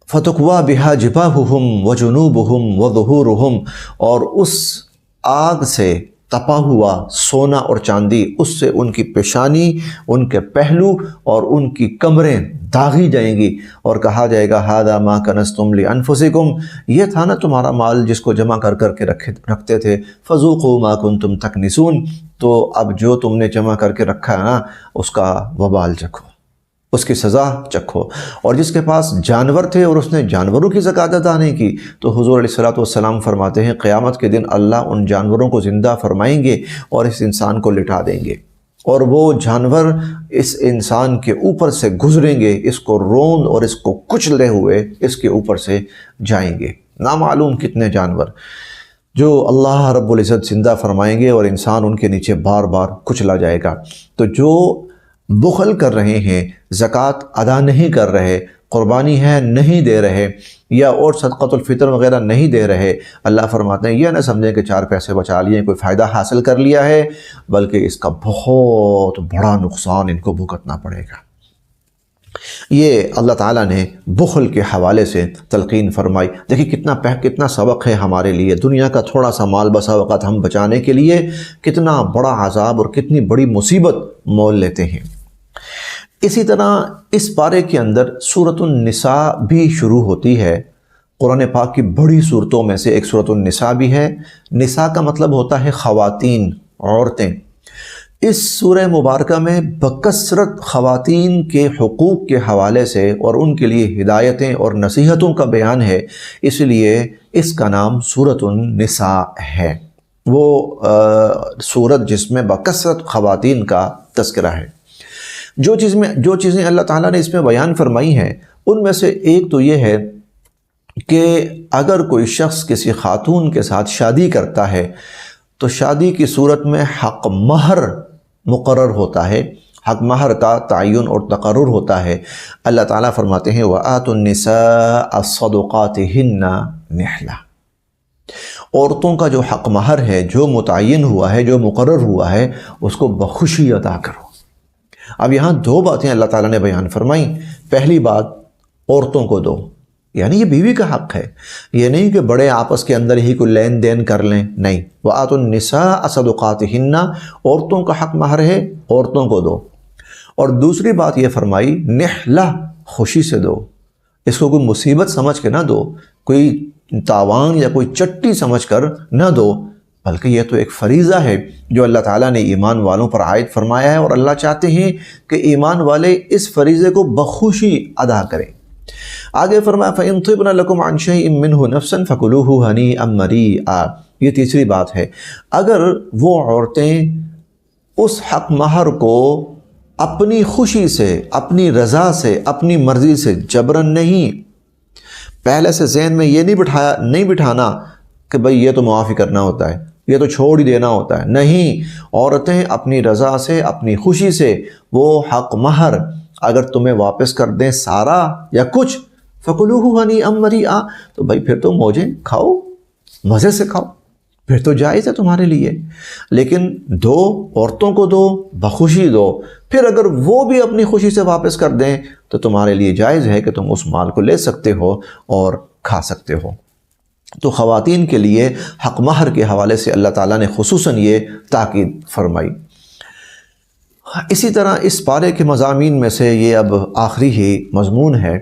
فَتُقْوَى بِهَا جِبَاهُهُمْ وَجُنُوبُهُمْ وَظُهُورُهُمْ، اور اس آگ سے تپا ہوا سونا اور چاندی، اس سے ان کی پیشانی، ان کے پہلو اور ان کی کمریں داغی جائیں گی، اور کہا جائے گا هَذَا مَا كَنَزْتُمْ لِأَنفُسِكُمْ، یہ تھا نا تمہارا مال جس کو جمع کر کے رکھتے تھے، فَذُوقُوا مَا كُنْتُمْ تَكْنِزُونَ، تو اب جو تم نے جمع کر کے رکھا ہے نا اس کا وبال چکھو، اس کی سزا چکھو۔ اور جس کے پاس جانور تھے اور اس نے جانوروں کی زکوٰۃ ادا نہیں کی، تو حضور علیہ الصلوۃ والسلام فرماتے ہیں قیامت کے دن اللہ ان جانوروں کو زندہ فرمائیں گے اور اس انسان کو لٹا دیں گے، اور وہ جانور اس انسان کے اوپر سے گزریں گے، اس کو روند اور اس کو کچلے ہوئے اس کے اوپر سے جائیں گے، نامعلوم کتنے جانور جو اللہ رب العزت زندہ فرمائیں گے، اور انسان ان کے نیچے بار بار کچلا جائے گا۔ تو جو بخل کر رہے ہیں، زکوٰۃ ادا نہیں کر رہے، قربانی ہے نہیں دے رہے، یا اور صدقۃ الفطر وغیرہ نہیں دے رہے، اللہ فرماتے ہیں یہ نہ سمجھیں کہ 4 پیسے بچا لیے، کوئی فائدہ حاصل کر لیا ہے، بلکہ اس کا بہت بڑا نقصان ان کو بھگتنا پڑے گا۔ یہ اللہ تعالیٰ نے بخل کے حوالے سے تلقین فرمائی۔ دیکھیں کتنا سبق ہے ہمارے لیے، دنیا کا تھوڑا سا مال بسا وقت ہم بچانے کے لیے کتنا بڑا عذاب اور کتنی بڑی مصیبت مول لیتے ہیں۔ اسی طرح اس پارے کے اندر سورۃ النساء بھی شروع ہوتی ہے، قرآن پاک کی بڑی صورتوں میں سے ایک سورۃ النساء بھی ہے۔ نساء کا مطلب ہوتا ہے خواتین، عورتیں۔ اس سورہ مبارکہ میں بکثرت خواتین کے حقوق کے حوالے سے اور ان کے لیے ہدایتیں اور نصیحتوں کا بیان ہے، اس لیے اس کا نام سورۃ النساء ہے، وہ سورت جس میں بکثرت خواتین کا تذکرہ ہے۔ جو چیزیں اللہ تعالیٰ نے اس میں بیان فرمائی ہیں ان میں سے ایک تو یہ ہے کہ اگر کوئی شخص کسی خاتون کے ساتھ شادی کرتا ہے تو شادی کی صورت میں حق مہر مقرر ہوتا ہے، حق مہر کا تعین اور تقرر ہوتا ہے۔ اللہ تعالیٰ فرماتے ہیں وَآتُوا النِّسَاءَ صَدُقَاتِهِنَّ نِحْلَةً، عورتوں کا جو حق مہر ہے، جو متعین ہوا ہے، جو مقرر ہوا ہے، اس کو بخوشی ادا کرو۔ اب یہاں 2 باتیں اللہ تعالیٰ نے بیان فرمائیں۔ پہلی بات، عورتوں کو دو، یعنی یہ بیوی کا حق ہے، یہ نہیں کہ بڑے آپس کے اندر ہی کوئی لین دین کر لیں، نہیں، وَآتُوا النِّسَاءَ صَدُقَاتِهِنَّ، عورتوں کا حق مہر ہے، عورتوں کو دو۔ اور دوسری بات یہ فرمائی نحلہ، خوشی سے دو، اس کو کوئی مصیبت سمجھ کے نہ دو، کوئی تاوان یا کوئی چٹی سمجھ کر نہ دو، بلکہ یہ تو ایک فریضہ ہے جو اللہ تعالیٰ نے ایمان والوں پر عائد فرمایا ہے، اور اللہ چاہتے ہیں کہ ایمان والے اس فریضے کو بخوشی ادا کریں۔ آگے فرمایا فَإِن طِبْنَ لَكُمْ عَنْ شَيْءٍ مِّنْهُ نَفْسًا فَكُلُوهُ هَنِيئًا مَرِيئًا، یہ تیسری بات ہے، اگر وہ عورتیں اس حق مہر کو اپنی خوشی سے، اپنی رضا سے، اپنی مرضی سے، جبراً نہیں، پہلے سے ذہن میں یہ نہیں بٹھانا کہ بھئی یہ تو معافی کرنا ہوتا ہے، یہ تو چھوڑ ہی دینا ہوتا ہے، نہیں، عورتیں اپنی رضا سے، اپنی خوشی سے وہ حق مہر اگر تمہیں واپس کر دیں سارا یا کچھ، فَكُلُوهُ هَنِيئًا مَرِيئًا، تو بھائی پھر تو موجیں کھاؤ، مزے سے کھاؤ، پھر تو جائز ہے تمہارے لیے۔ لیکن دو، عورتوں کو دو، بخوشی دو، پھر اگر وہ بھی اپنی خوشی سے واپس کر دیں تو تمہارے لیے جائز ہے کہ تم اس مال کو لے سکتے ہو اور کھا سکتے ہو۔ تو خواتین کے لیے حق مہر کے حوالے سے اللہ تعالیٰ نے خصوصاً یہ تاکید فرمائی۔ اسی طرح اس پارے کے مضامین میں سے یہ اب آخری ہی مضمون ہے،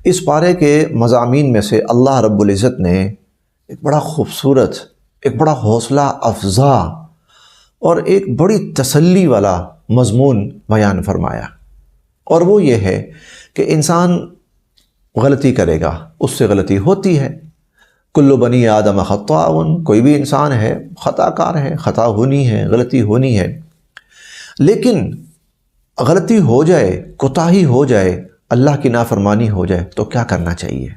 اس پارے کے مضامین میں سے اللہ رب العزت نے ایک بڑا خوبصورت، ایک بڑا حوصلہ افزا اور ایک بڑی تسلی والا مضمون بیان فرمایا، اور وہ یہ ہے کہ انسان غلطی کرے گا، اس سے غلطی ہوتی ہے۔ کل بنی آدم خطاء، کوئی بھی انسان ہے خطا کار ہے، خطا ہونی ہے، غلطی ہونی ہے، لیکن غلطی ہو جائے، کوتاہی ہو جائے، اللہ کی نافرمانی ہو جائے تو کیا کرنا چاہیے؟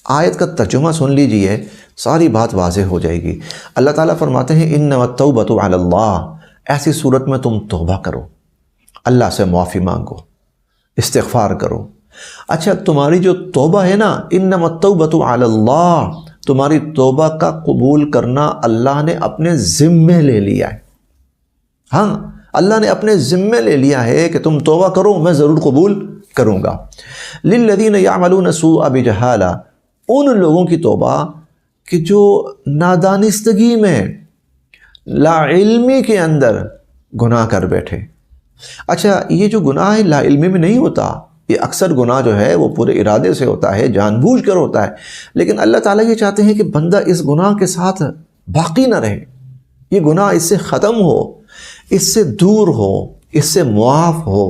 آیت کا ترجمہ سن لیجئے، ساری بات واضح ہو جائے گی۔ اللہ تعالیٰ فرماتے ہیں انما التوبۃ علی اللہ، ایسی صورت میں تم توبہ کرو، اللہ سے معافی مانگو، استغفار کرو۔ اچھا، تمہاری جو توبہ ہے نا، انما التوبۃ علی اللہ، تمہاری توبہ کا قبول کرنا اللہ نے اپنے ذمے لے لیا ہے۔ ہاں، اللہ نے اپنے ذمے لے لیا ہے کہ تم توبہ کرو، میں ضرور قبول کروں گا۔ للذین یعملون السوء بجہالہ، ان لوگوں کی توبہ کہ جو نادانستگی میں، لا علمی کے اندر گناہ کر بیٹھے۔ اچھا، یہ جو گناہ ہے لا علمی میں نہیں ہوتا، یہ اکثر گناہ جو ہے وہ پورے ارادے سے ہوتا ہے، جان بوجھ کر ہوتا ہے، لیکن اللہ تعالیٰ یہ چاہتے ہیں کہ بندہ اس گناہ کے ساتھ باقی نہ رہے، یہ گناہ اس سے ختم ہو، اس سے دور ہو، اس سے معاف ہو،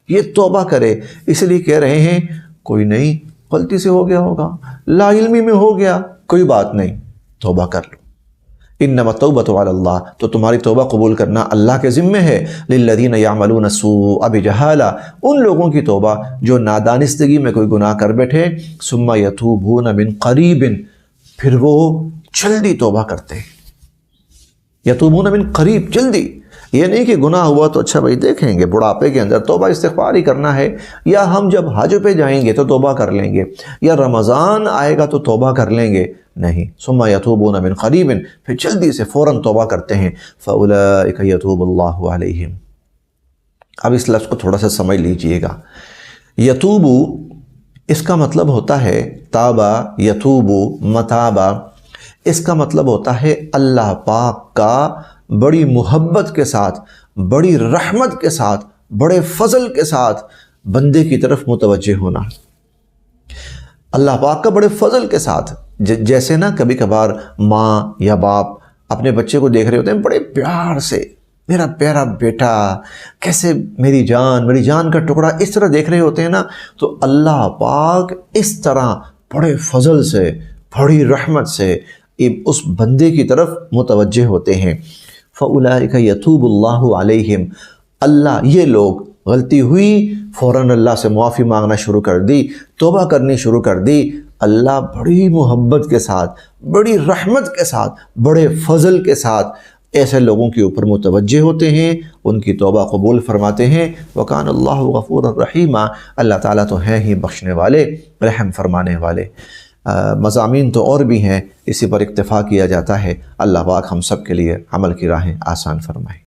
یہ توبہ کرے۔ اس لیے کہہ رہے ہیں کوئی نہیں، غلطی سے ہو گیا ہوگا، لا علمی میں ہو گیا، کوئی بات نہیں، توبہ کر لو۔ انما التوبۃ علی اللہ، تو تمہاری توبہ قبول کرنا اللہ کے ذمے ہے۔ للذین یعملون السوء بجہالہ، ان لوگوں کی توبہ جو نادانستگی میں کوئی گناہ کر بیٹھے، ثم یتوبون من قریب، پھر وہ جلدی توبہ کرتے ہیں۔ یتوبون من قریب، جلدی، یہ نہیں کہ گناہ ہوا تو اچھا بھائی دیکھیں گے، بڑھاپے کے اندر توبہ استغفار ہی کرنا ہے، یا ہم جب حج پہ جائیں گے تو توبہ کر لیں گے، یا رمضان آئے گا تو توبہ کر لیں گے، نہیں۔ ثم یتوبون من قریب، پھر جلدی سے فوراً توبہ کرتے ہیں۔ فاولئک یتوب اللہ علیہم۔ اب اس لفظ کو تھوڑا سا سمجھ لیجئے گا۔ یتوب، اس کا مطلب ہوتا ہے تابہ یتوب متابہ، اس کا مطلب ہوتا ہے اللہ پاک کا بڑی محبت کے ساتھ، بڑی رحمت کے ساتھ، بڑے فضل کے ساتھ بندے کی طرف متوجہ ہونا۔ اللہ پاک کا بڑے فضل کے ساتھ، جیسے نا کبھی کبھار ماں یا باپ اپنے بچے کو دیکھ رہے ہوتے ہیں بڑے پیار سے، میرا پیارا بیٹا، کیسے میری جان کا ٹکڑا، اس طرح دیکھ رہے ہوتے ہیں نا، تو اللہ پاک اس طرح بڑے فضل سے، بڑی رحمت سے اس بندے کی طرف متوجہ ہوتے ہیں۔ فَأُولَئِكَ يَتُوبُ اللَّهُ عَلَيْهِمْ، اللہ، یہ لوگ غلطی ہوئی، فوراً اللہ سے معافی مانگنا شروع کر دی، توبہ کرنی شروع کر دی، اللہ بڑی محبت کے ساتھ، بڑی رحمت کے ساتھ، بڑے فضل کے ساتھ ایسے لوگوں کے اوپر متوجہ ہوتے ہیں، ان کی توبہ قبول فرماتے ہیں۔ وَكَانَ اللَّهُ غَفُورًا رَحِيمًا، اللہ تعالیٰ تو ہیں ہی بخشنے والے، رحم فرمانے والے۔ مضامین تو اور بھی ہیں، اسی پر اکتفا کیا جاتا ہے۔ اللہ پاک ہم سب کے لیے عمل کی راہیں آسان فرمائے۔